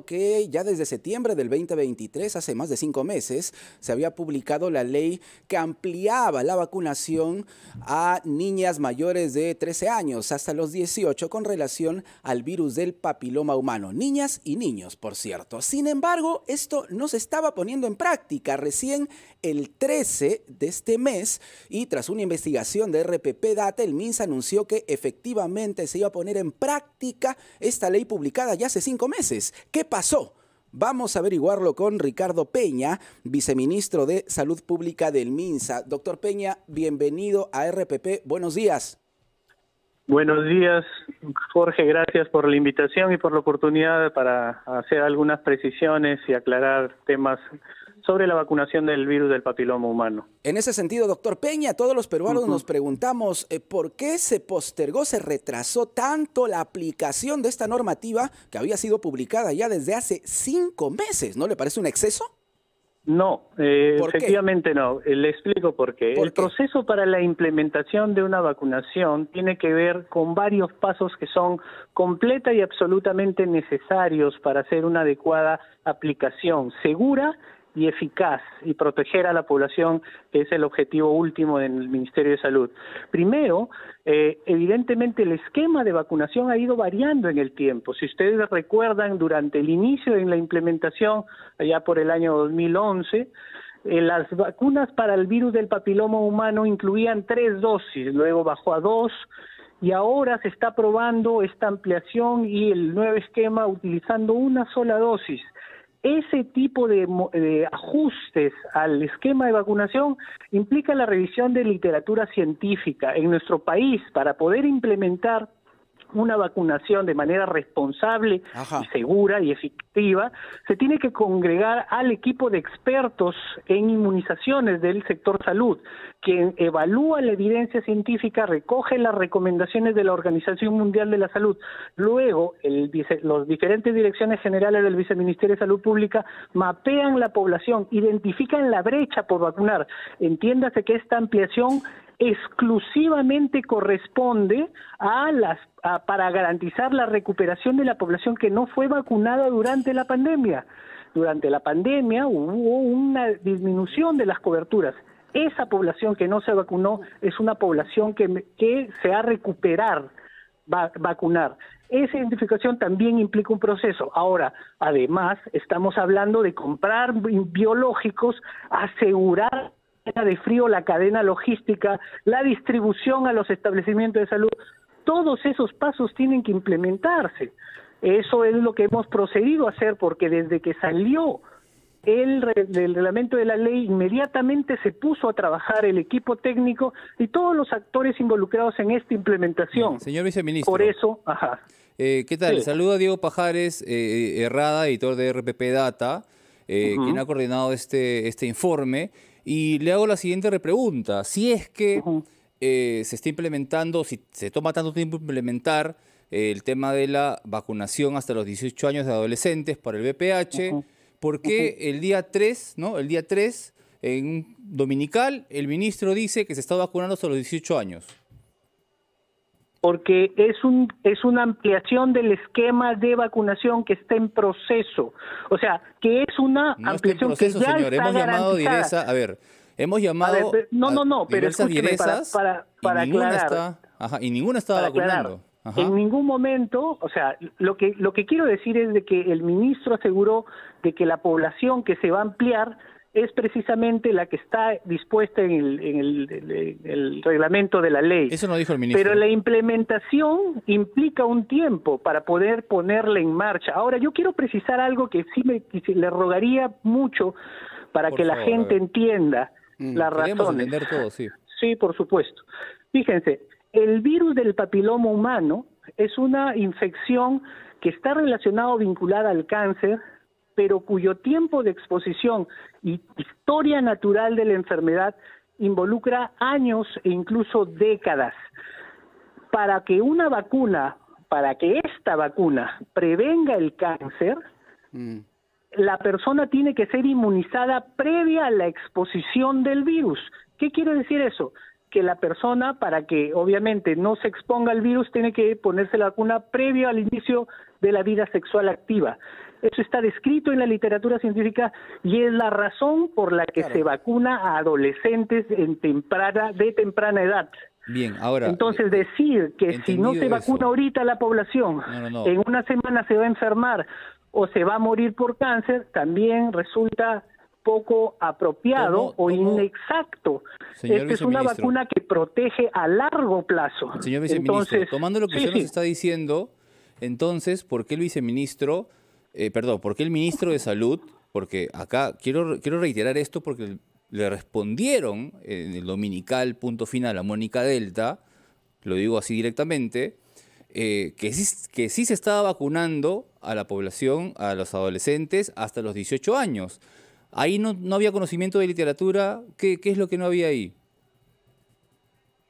que ya desde septiembre del 2023, hace más de 5 meses, se había publicado la ley que ampliaba la vacunación a niñas mayores de 13 años hasta los 18 con relación al virus del papiloma humano. Niñas y niños, por cierto. Sin embargo, esto no se estaba poniendo en práctica. Recién el 13 de este mes, y tras una investigación de RPP Data, el MINSA anunció que efectivamente se iba a poner en práctica esta ley publicada ya hace 5 meses. ¿Qué pasó? Vamos a averiguarlo con Ricardo Peña, viceministro de Salud Pública del MINSA. Doctor Peña, bienvenido a RPP. Buenos días. Buenos días, Jorge. Gracias por la invitación y por la oportunidad para hacer algunas precisiones y aclarar temas sobre la vacunación del virus del papiloma humano. En ese sentido, doctor Peña, todos los peruanos nos preguntamos por qué se postergó, se retrasó tanto la aplicación de esta normativa que había sido publicada ya desde hace 5 meses. ¿No le parece un exceso? No, efectivamente no. Le explico por qué. El proceso para la implementación de una vacunación tiene que ver con varios pasos que son completa y absolutamente necesarios para hacer una adecuada aplicación segura y eficaz y proteger a la población, que es el objetivo último del Ministerio de Salud. Primero, evidentemente el esquema de vacunación ha ido variando en el tiempo. Si ustedes recuerdan, durante el inicio de la implementación, allá por el año 2011, las vacunas para el virus del papiloma humano incluían 3 dosis, luego bajó a 2, y ahora se está probando esta ampliación y el nuevo esquema utilizando una sola dosis. Ese tipo de ajustes al esquema de vacunación implica la revisión de literatura científica. En nuestro país, para poder implementar una vacunación de manera responsable y segura y efectiva, se tiene que congregar al equipo de expertos en inmunizaciones del sector salud, quien evalúa la evidencia científica, recoge las recomendaciones de la Organización Mundial de la Salud. Luego, los diferentes direcciones generales del Viceministerio de Salud Pública mapean la población, identifican la brecha por vacunar. Entiéndase que esta ampliación exclusivamente corresponde para garantizar la recuperación de la población que no fue vacunada durante la pandemia. Durante la pandemia hubo una disminución de las coberturas. Esa población que no se vacunó es una población que se va a recuperar, vacunar. Esa identificación también implica un proceso. Ahora, además, estamos hablando de comprar biológicos, asegurar de frío, la cadena logística, la distribución a los establecimientos de salud. Todos esos pasos tienen que implementarse. Eso es lo que hemos procedido a hacer, porque desde que salió el reglamento de la ley, inmediatamente se puso a trabajar el equipo técnico y todos los actores involucrados en esta implementación. Señor viceministro. Por eso, ¿qué tal? Sí. Saludo a Diego Pajares, Herrada, editor de RPP Data, quien ha coordinado este informe. Y le hago la siguiente repregunta. Si es que se está implementando, si se toma tanto tiempo implementar el tema de la vacunación hasta los 18 años de adolescentes para el VPH, ¿por qué el día 3, ¿no? El día 3, en un dominical, el ministro dice que se está vacunando hasta los 18 años? Porque es una ampliación del esquema de vacunación que está en proceso. O sea, que es una ampliación proceso, que ya señor. está Hemos llamado garantizada. Hemos llamado pero escúcheme, para aclarar. Y ninguna estaba vacunando. En ningún momento, o sea, lo que quiero decir es de que el ministro aseguró de que la población que se va a ampliar es precisamente la que está dispuesta en el reglamento de la ley. Eso no dijo el ministro. Pero la implementación implica un tiempo para poder ponerla en marcha. Ahora, yo quiero precisar algo que sí le rogaría mucho para que la gente entienda las razones. Queremos entender todo, sí. Sí, por supuesto. Fíjense, el virus del papiloma humano es una infección que está relacionada o vinculada al cáncer, pero cuyo tiempo de exposición y historia natural de la enfermedad involucra años e incluso décadas. Para que esta vacuna prevenga el cáncer, la persona tiene que ser inmunizada previa a la exposición del virus. ¿Qué quiere decir eso? Que la persona, para que obviamente no se exponga al virus, tiene que ponerse la vacuna previo al inicio de la vida sexual activa. Eso está descrito en la literatura científica y es la razón por la que se vacuna a adolescentes de temprana edad. Bien, ahora... Entonces decir que si no se vacuna ahorita la población, en una semana se va a enfermar o se va a morir por cáncer, también resulta poco apropiado o inexacto. Esta es una vacuna que protege a largo plazo. Señor viceministro, tomando lo que usted nos está diciendo, entonces, ¿por qué el viceministro, por qué el ministro de Salud? Porque acá quiero reiterar esto porque le respondieron en el dominical Punto Final a Mónica Delta, lo digo así directamente, que sí se estaba vacunando a la población, a los adolescentes, hasta los 18 años. Ahí no había conocimiento de literatura. ¿Qué es lo que no había ahí?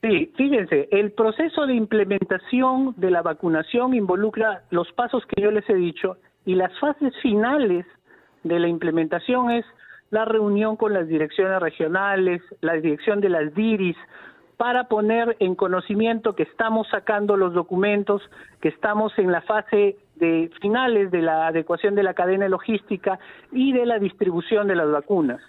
Sí, fíjense, el proceso de implementación de la vacunación involucra los pasos que yo les he dicho y las fases finales de la implementación es la reunión con las direcciones regionales, la dirección de las DIRIS, para poner en conocimiento que estamos sacando los documentos, que estamos en la fase de finales de la adecuación de la cadena logística y de la distribución de las vacunas.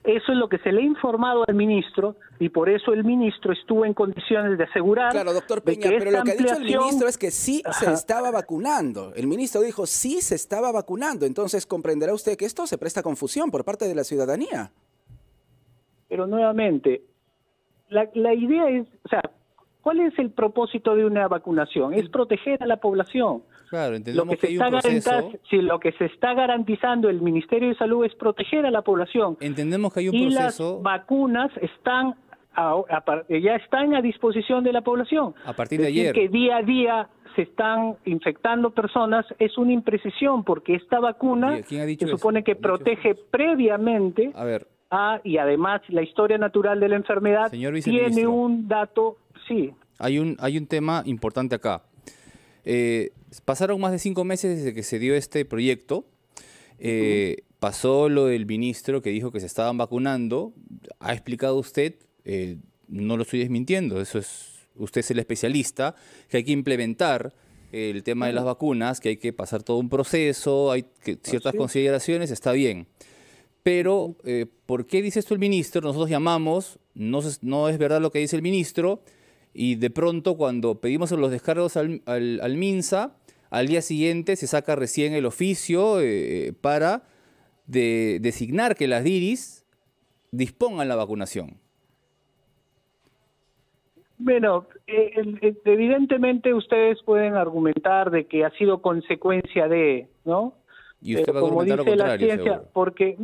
Eso es lo que se le ha informado al ministro y por eso el ministro estuvo en condiciones de asegurar... Claro, doctor Peña, pero lo que ha dicho el ministro es que sí se estaba vacunando. El ministro dijo sí se estaba vacunando. Entonces comprenderá usted que esto se presta a confusión por parte de la ciudadanía. Pero nuevamente, la idea es, o sea, ¿cuál es el propósito de una vacunación? Es proteger a la población. Claro, entendemos que hay un proceso... Si lo que se está garantizando el Ministerio de Salud es proteger a la población. Entendemos que hay un proceso... Y las vacunas ya están a disposición de la población. A partir de ayer. Que día a día se están infectando personas es una imprecisión, porque esta vacuna se supone que protege previamente... A ver... y además la historia natural de la enfermedad tiene un dato... Sí. Hay un tema importante acá. Pasaron más de 5 meses desde que se dio este proyecto. Pasó lo del ministro que dijo que se estaban vacunando. Ha explicado usted, no lo estoy desmintiendo, usted es el especialista, que hay que implementar el tema de las vacunas, que hay que pasar todo un proceso, hay ciertas consideraciones, está bien. Pero, ¿por qué dice esto el ministro? Nosotros llamamos, no es verdad lo que dice el ministro, y de pronto cuando pedimos los descargos al MINSA, al día siguiente se saca recién el oficio para designar que las DIRIS dispongan la vacunación. Bueno, evidentemente ustedes pueden argumentar de que ha sido consecuencia de, ¿no? Y usted va a argumentar lo contrario, la ciencia, porque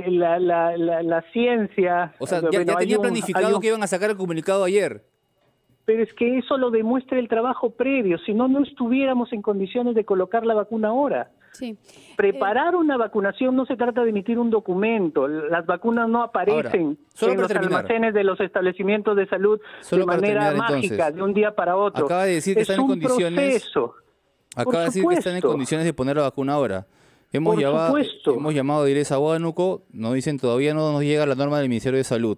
la ciencia... O sea, ya tenía planificado que iban a sacar el comunicado ayer. Pero es que eso lo demuestra el trabajo previo, si no, no estuviéramos en condiciones de colocar la vacuna ahora. Sí. Preparar una vacunación no se trata de emitir un documento, las vacunas no aparecen en los almacenes de los establecimientos de salud de manera mágica, de un día para otro. Acaba de decir que están en condiciones... Acaba de decir que están en condiciones de poner la vacuna ahora. Hemos llamado a Direza a Huánuco, nos dicen todavía no nos llega la norma del Ministerio de Salud.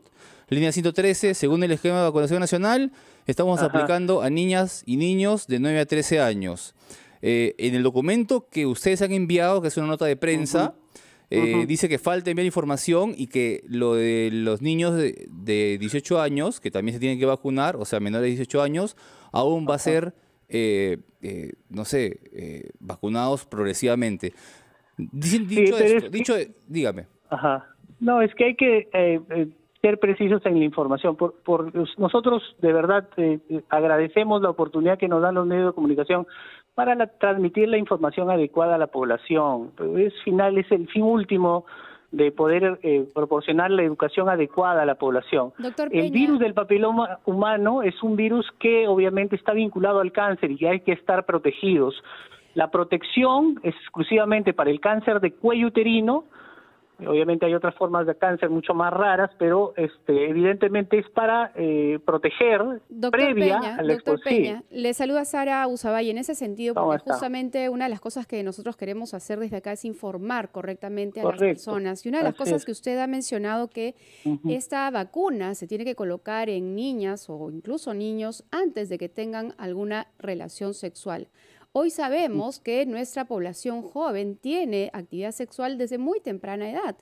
Línea 113, según el esquema de vacunación nacional, estamos aplicando a niñas y niños de 9 a 13 años. En el documento que ustedes han enviado, que es una nota de prensa, dice que falta enviar información y que lo de los niños de 18 años, que también se tienen que vacunar, o sea, menores de 18 años, aún va a ser, vacunados progresivamente. Dígame. No, es que hay que ser precisos en la información. Nosotros de verdad agradecemos la oportunidad que nos dan los medios de comunicación para transmitir la información adecuada a la población. Es el fin último de poder proporcionar la educación adecuada a la población. Doctor Peña. El virus del papiloma humano es un virus que obviamente está vinculado al cáncer y que hay que estar protegidos. La protección es exclusivamente para el cáncer de cuello uterino. Obviamente hay otras formas de cáncer mucho más raras, pero evidentemente es para proteger a la Doctor Peña, le saluda Sara Usabay en ese sentido, porque justamente una de las cosas que nosotros queremos hacer desde acá es informar correctamente a las personas. Y una de las cosas que usted ha mencionado que esta vacuna se tiene que colocar en niñas o incluso niños antes de que tengan alguna relación sexual. Hoy sabemos que nuestra población joven tiene actividad sexual desde muy temprana edad.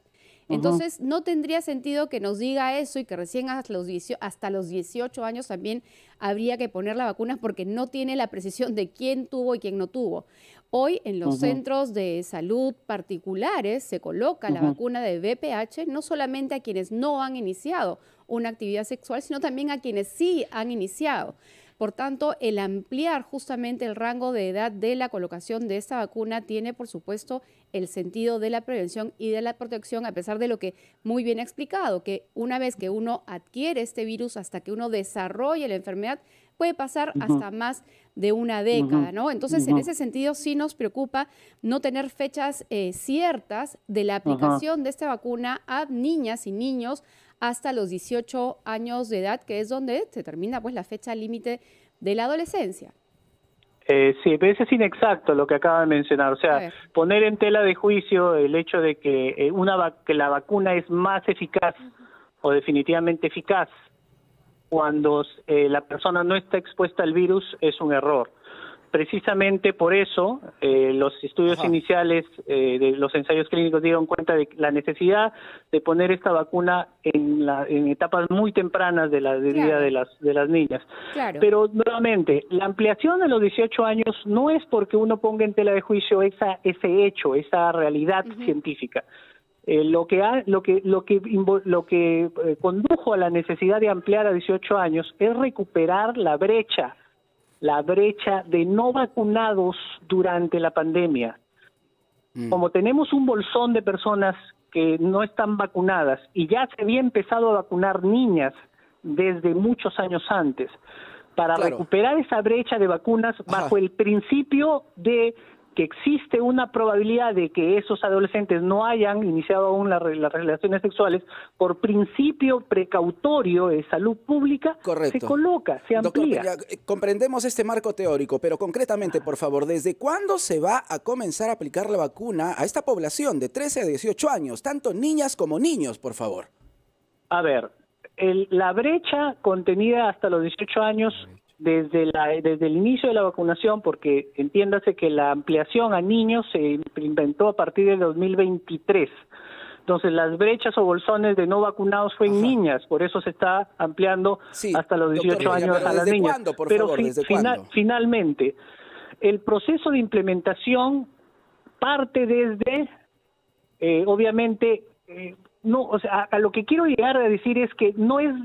Entonces, no tendría sentido que nos diga eso y que recién hasta los 18 años también habría que poner la vacuna porque no tiene la precisión de quién tuvo y quién no tuvo. Hoy en los centros de salud particulares se coloca la vacuna de VPH no solamente a quienes no han iniciado una actividad sexual, sino también a quienes sí han iniciado. Por tanto, el ampliar justamente el rango de edad de la colocación de esta vacuna tiene, por supuesto, el sentido de la prevención y de la protección, a pesar de lo que muy bien ha explicado, que una vez que uno adquiere este virus, hasta que uno desarrolle la enfermedad, puede pasar hasta más de una década, ¿no? Entonces, en ese sentido, sí nos preocupa no tener fechas ciertas de la aplicación de esta vacuna a niñas y niños hasta los 18 años de edad, que es donde se termina pues la fecha límite de la adolescencia. Sí, pero eso es inexacto lo que acaba de mencionar. O sea, poner en tela de juicio el hecho de que, que la vacuna es más eficaz o definitivamente eficaz cuando la persona no está expuesta al virus es un error. Precisamente por eso los estudios iniciales de los ensayos clínicos dieron cuenta de la necesidad de poner esta vacuna en etapas muy tempranas de la vida de las niñas. Claro. Pero nuevamente, la ampliación a los 18 años no es porque uno ponga en tela de juicio ese hecho, esa realidad científica. Lo que condujo a la necesidad de ampliar a 18 años es recuperar la brecha de no vacunados durante la pandemia. Como tenemos un bolsón de personas que no están vacunadas y ya se había empezado a vacunar niñas desde muchos años antes, para recuperar esa brecha de vacunas bajo el principio de que existe una probabilidad de que esos adolescentes no hayan iniciado aún las relaciones sexuales, por principio precautorio de salud pública, se coloca, se amplía. Doctor Peña, comprendemos este marco teórico, pero concretamente, por favor, ¿desde cuándo se va a comenzar a aplicar la vacuna a esta población de 13 a 18 años, tanto niñas como niños, por favor? A ver, la brecha contenida hasta los 18 años desde el inicio de la vacunación, porque entiéndase que la ampliación a niños se inventó a partir del 2023. Entonces, las brechas o bolsones de no vacunados fue en niñas, por eso se está ampliando hasta los 18 años a las niñas. ¿Cuándo, por favor? ¿Desde cuándo? Finalmente, el proceso de implementación parte desde, obviamente, a lo que quiero llegar a decir es que no es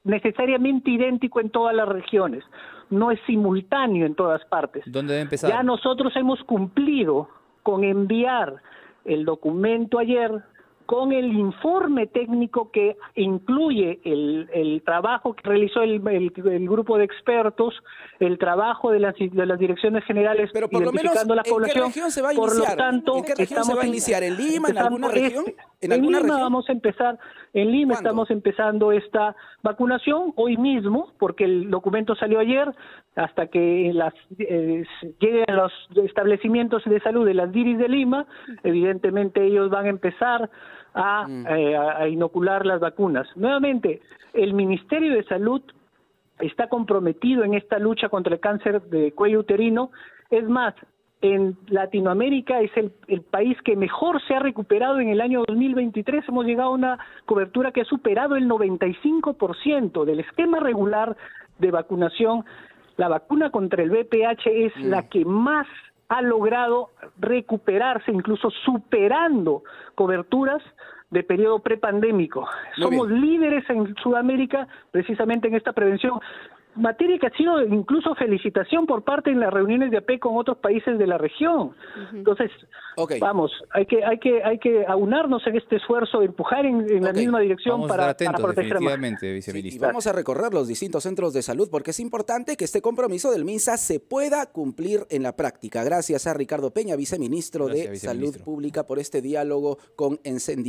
necesariamente idéntico en todas las regiones, no es simultáneo en todas partes. ¿Dónde debe empezar? Ya nosotros hemos cumplido con enviar el documento ayer con el informe técnico que incluye el trabajo que realizó el grupo de expertos, el trabajo de las direcciones generales, pero por identificando lo menos, la población. ¿en qué región se va a iniciar? Por lo tanto, ¿En qué región se va a iniciar? ¿En Lima? ¿En alguna región? En Lima vamos a empezar. En Lima estamos empezando esta vacunación hoy mismo, porque el documento salió ayer, hasta que lleguen a los establecimientos de salud de las DIRIS de Lima. Evidentemente ellos van a empezar a inocular las vacunas. Nuevamente, el Ministerio de Salud está comprometido en esta lucha contra el cáncer de cuello uterino. Es más, en Latinoamérica es el país que mejor se ha recuperado en el año 2023. Hemos llegado a una cobertura que ha superado el 95% del esquema regular de vacunación. La vacuna contra el VPH es la que más ha logrado recuperarse, incluso superando coberturas de periodo prepandémico. Somos líderes en Sudamérica precisamente en esta prevención, materia que ha sido incluso felicitación por parte en las reuniones de AP con otros países de la región. Entonces, vamos, hay que aunarnos en este esfuerzo, empujar en la misma dirección para proteger definitivamente, viceministro. Y vamos a recorrer los distintos centros de salud porque es importante que este compromiso del MINSA se pueda cumplir en la práctica. Gracias a Ricardo Peña, viceministro de Salud Pública, por este diálogo con Encendido.